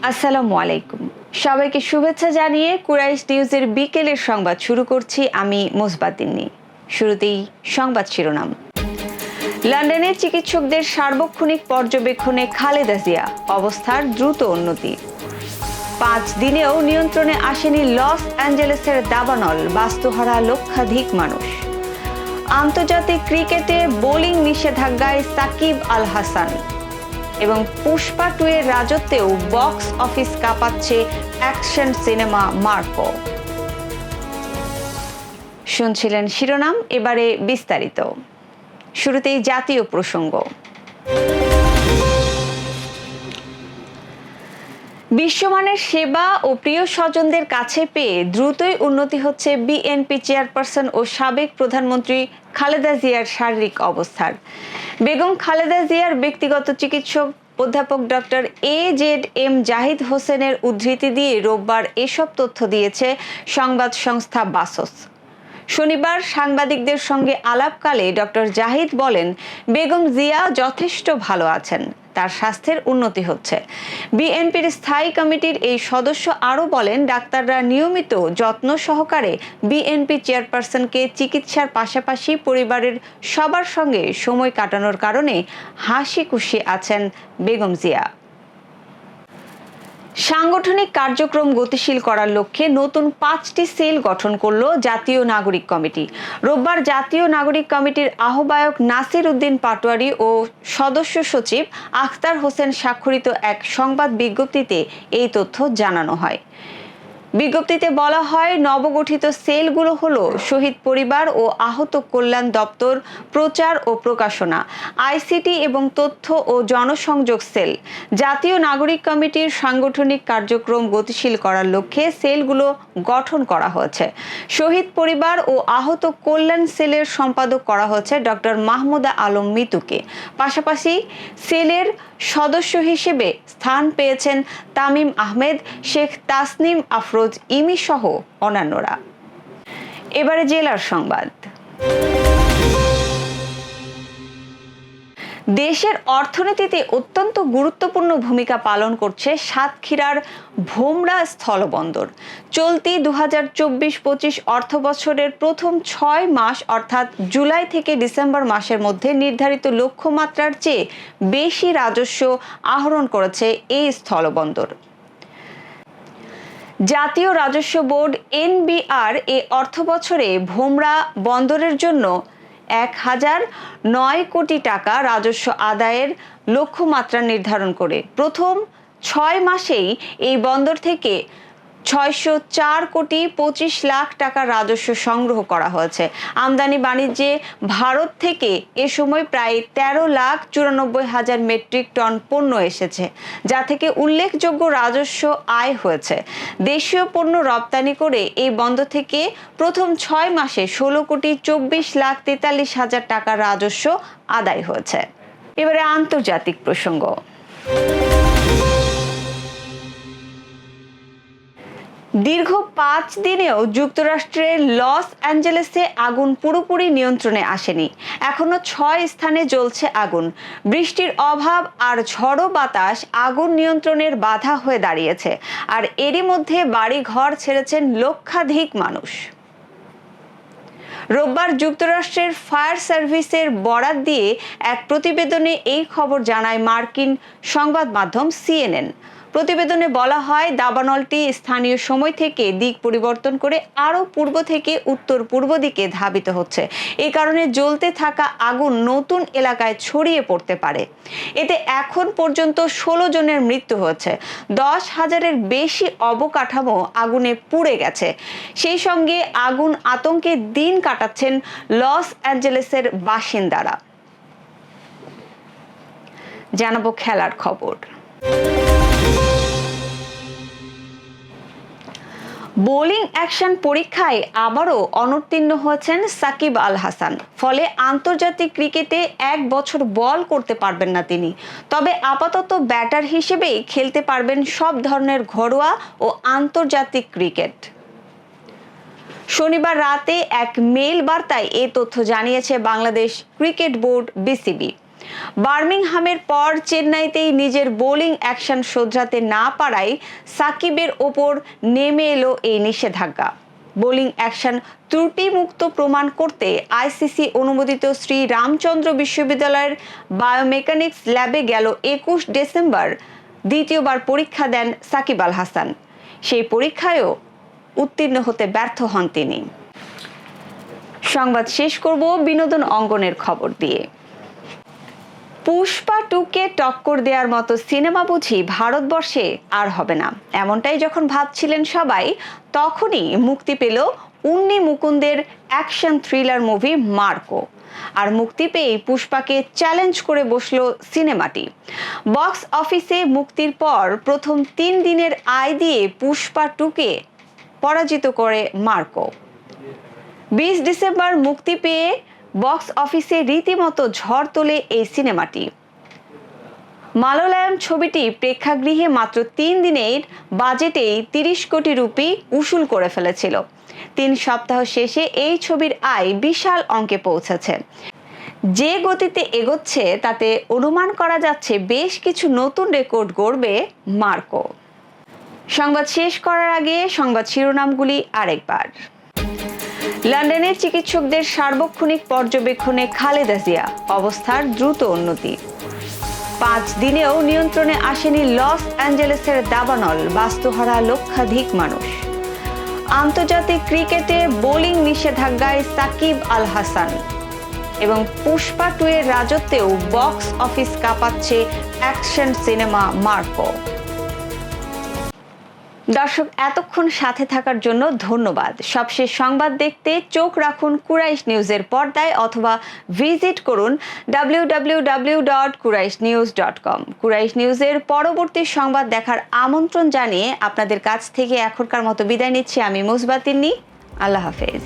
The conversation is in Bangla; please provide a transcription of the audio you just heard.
আসসালামু আলাইকুম। সবাইকে শুভেচ্ছা জানিয়ে কুরাইশ নিউজের বিকেলের সংবাদ শুরু করছি আমি মোসবাতিনী। শুরুতেই সংবাদ শিরোনাম। লন্ডনে চিকিৎসকদের সার্বক্ষণিক পর্যবেক্ষণে খালেদা জিয়া, অবস্থার দ্রুত উন্নতি। 5 দিনেও নিয়ন্ত্রণে আসেনি লস অ্যাঞ্জেলেসের দাবানল, বাস্তুহারা লক্ষাধিক মানুষ। আন্তর্জাতিক ক্রিকেটে বোলিং নিষেধাজ্ঞায় সাকিব আল হাসান। এবং পুষ্পা 2 এর রাজত্বেও বক্স অফিস কাঁপাচ্ছে অ্যাকশন সিনেমা মার্কো। শুনছিলেন শিরোনাম, এবারে বিস্তারিত। শুরুতেই জাতীয় প্রসঙ্গ। বিশ্বমানের সেবা ও প্রিয় স্বজনদের কাছে পেয়ে দ্রুতই উন্নতি হচ্ছে বিএনপি চেয়ারপারসন ও সাবেক প্রধানমন্ত্রী খালেদা জিয়ার শারীরিক অবস্থার। বেগম খালেদা জিয়ার ব্যক্তিগত চিকিৎসক অধ্যাপক ডক্টর AZM জাহিদ হোসেনের উদ্ধৃতি দিয়ে রোববার এসব তথ্য দিয়েছে সংবাদ সংস্থা বাসস। শনিবার সাংবাদিকদের সঙ্গে আলাপকালে ডক্টর জাহিদ বলেন, বেগম জিয়া যথেষ্ট ভালো আছেন, তার স্বাস্থ্যের উন্নতি হচ্ছে। বিএনপির স্থায়ী কমিটির এই সদস্য আরও বলেন, ডাক্তাররা নিয়মিত যত্ন সহকারে বিএনপি চেয়ারপারসনকে চিকিৎসার পাশাপাশি পরিবারের সবার সঙ্গে সময় কাটানোর কারণে হাসি খুশি আছেন বেগম জিয়া। সাংগঠনিক কার্যক্রম গতিশীল করার লক্ষ্যে নতুন 5টি সেল গঠন করল জাতীয় নাগরিক কমিটি। রোববার জাতীয় নাগরিক কমিটির আহ্বায়ক নাসির উদ্দিন পাটোয়ারি ও সদস্য সচিব আখতার হোসেন স্বাক্ষরিত এক সংবাদ বিজ্ঞপ্তিতে এই তথ্য জানানো হয়। বিজ্ঞপ্তিতে বলা হয়, নবগঠিত সেলগুলো হলো শহীদ পরিবার ও আহত কল্যাণ দপ্তর, প্রচার ও প্রকাশনা, আইসিটি এবং তথ্য ও জনসংযোগ সেল। জাতীয় নাগরিক কমিটির সাংগঠনিক কার্যক্রম গতিশীল করার লক্ষ্যে সেলগুলো গঠন করা হয়েছে। শহীদ পরিবার ও আহত কল্যাণ সেলের সম্পাদক করা হয়েছে ডক্টর মাহমুদা আলম মিতুকে। পাশাপাশি সেলের সদস্য হিসেবে স্থান পেয়েছেন তামিম আহমেদ, শেখ তাসনিম আফরোজ ইমি সহ অন্যান্যরা। এবারে জেলার সংবাদ। দেশের অর্থনীতিতে অত্যন্ত গুরুত্বপূর্ণ ভূমিকা পালন করছে সাতক্ষীরার ভোমরা স্থলবন্দর। চলতি 2024-25 অর্থবছরের প্রথম 6 মাস অর্থাৎ জুলাই থেকে ডিসেম্বর মাসের মধ্যে নির্ধারিত লক্ষ্যমাত্রার চেয়ে বেশি রাজস্ব আহরণ করেছে এই স্থলবন্দর। জাতীয় রাজস্ব বোর্ড NBR এ অর্থবছরে ভোমরা বন্দরের জন্য 1009 কোটি টাকা রাজস্ব আদায়ের লক্ষ্যমাত্রা নির্ধারণ করে প্রথম 6 মাসেই এই বন্দর থেকে 604 কোটি 25 লাখ টাকা রাজস্ব সংগ্রহ করা হয়েছে। আমদানি বাণিজ্যে ভারত থেকে এ সময় প্রায় 13,94,000 মেট্রিক টন পণ্য এসেছে, যা থেকে উল্লেখযোগ্য রাজস্ব আয় হয়েছে। দেশীয় পণ্য রপ্তানি করে এই বন্দর থেকে প্রথম 6 মাসে 16 কোটি 24,43,000 টাকা রাজস্ব আদায় হয়েছে। এবারে আন্তর্জাতিক প্রসঙ্গ। দীর্ঘ 5 দিনেও যুক্তরাষ্ট্রের লস অ্যাঞ্জেলেসে আগুন পুরোপুরি নিয়ন্ত্রণে আসেনি। এখনো 6 স্থানে জ্বলছে আগুন। বৃষ্টির অভাব আর ঝড়ো বাতাস আগুন নিয়ন্ত্রণের বাধা হয়ে দাঁড়িয়েছে, আর এরই মধ্যে বাড়ি ঘর ছেড়েছেন লক্ষাধিক মানুষ। রোববার যুক্তরাষ্ট্রের ফায়ার সার্ভিসের বরাত দিয়ে এক প্রতিবেদনে এই খবর জানায় মার্কিন সংবাদ মাধ্যম CNN। প্রতিবেদনে বলা হয়, দাবানলটি স্থানীয় সময় থেকে দিক পরিবর্তন করে আরও পূর্ব থেকে উত্তর পূর্ব দিকে ধাবিত হচ্ছে। এই কারণে জ্বলতে থাকা আগুন নতুন এলাকায় ছড়িয়ে পড়তে পারে। এতে এখন পর্যন্ত 16 জনের মৃত্যু হয়েছে। 10,000-এর বেশি অবকাঠামো আগুনে পুড়ে গেছে। সেই সঙ্গে আগুন আতঙ্কে দিন কাটাচ্ছেন লস অ্যাঞ্জেলেসের বাসিন্দারা। জানাবো খেলার খবর। বোলিং অ্যাকশন পরীক্ষায় আবারও অনুত্তীর্ণ হয়েছেন সাকিব আল হাসান। ফলে আন্তর্জাতিক ক্রিকেটে 1 বছর বল করতে পারবেন না তিনি। তবে আপাতত ব্যাটার হিসেবেই খেলতে পারবেন সব ধরনের ঘরোয়া ও আন্তর্জাতিক ক্রিকেট। শনিবার রাতে এক মেইল বার্তায় এই তথ্য জানিয়েছে বাংলাদেশ ক্রিকেট বোর্ড BCB। বার্মিংহামের পর চেন্নাইতেই নিজের বোলিং অ্যাকশন শোধরাতে না পারায় সাকিবের ওপর নেমে এলো এই নিষেধাজ্ঞা। বোলিং অ্যাকশন ত্রুটিমুক্ত প্রমাণ করতে আইসিসি অনুমোদিত শ্রী রামচন্দ্র বিশ্ববিদ্যালয়ের বায়োমেকানিক্স ল্যাবে গেল ২১ ডিসেম্বর দ্বিতীয়বার পরীক্ষা দেন সাকিব আল হাসান। সেই পরীক্ষায়ও উত্তীর্ণ হতে ব্যর্থ হন তিনি। সংবাদ শেষ করব বিনোদন অঙ্গনের খবর দিয়ে। পুষ্পা 2কে টক্কর দেওয়ার মতো সিনেমা বুঝি ভারতবর্ষে আর হবে না, এমনটাই যখন ভাবছিলেন সবাই, তখনই মুক্তি পেল Unni মুকুন্দের action thriller movie Marco. আর মুক্তি পেয়ে পুষ্পাকে চ্যালেঞ্জ করে বসল সিনেমাটি। বক্স অফিসে মুক্তির পর প্রথম 3 দিনের আয় দিয়ে পুষ্পা 2কে পরাজিত করে মার্কো। 20 ডিসেম্বর মুক্তি পেয়ে বক্স অফিসে রীতিমতো ঝড় তোলে এই সিনেমাটি। মালয়ালম ছবিটি প্রেক্ষাগৃহে মাত্র 3 দিনের বাজেটেই 30 কোটি রুপি উসুল করে ফেলেছিল। 3 সপ্তাহ শেষে এই ছবির আয় বিশাল অঙ্কে পৌঁছেছে। যে গতিতে এগোচ্ছে তাতে অনুমান করা যাচ্ছে বেশ কিছু নতুন রেকর্ড গড়বে মার্কো। সংবাদ শেষ করার আগে সংবাদ শিরোনামগুলি আরেকবার। লন্ডনের চিকিৎসকদের সার্বক্ষণিক পর্যবেক্ষণে খালেদা জিয়া, অবস্থার দ্রুত উন্নতি। 5 দিনেও নিয়ন্ত্রণে আসেনি লস অ্যাঞ্জেলেসের দাবানল, বাস্তুহারা লক্ষাধিক মানুষ। আন্তর্জাতিক ক্রিকেটে বোলিং নিষেধাজ্ঞায় সাকিব আল হাসান। এবং পুষ্পা 2 এর রাজত্বেও বক্স অফিস কাঁপাচ্ছে অ্যাকশন সিনেমা মার্কো। দর্শক, এতক্ষণ সাথে থাকার জন্য ধন্যবাদ। সবশেষ সংবাদ দেখতে চোখ রাখুন কুরাইশ নিউজের পর্দায় অথবা ভিজিট করুন www.quraishnews.com। কুরাইশ নিউজের পরবর্তী সংবাদ দেখার আমন্ত্রণ জানিয়ে আপনাদের কাছ থেকে এখনকার মতো বিদায় নিচ্ছি আমি মুসবাহ তিন্নি। আল্লাহ হাফেজ।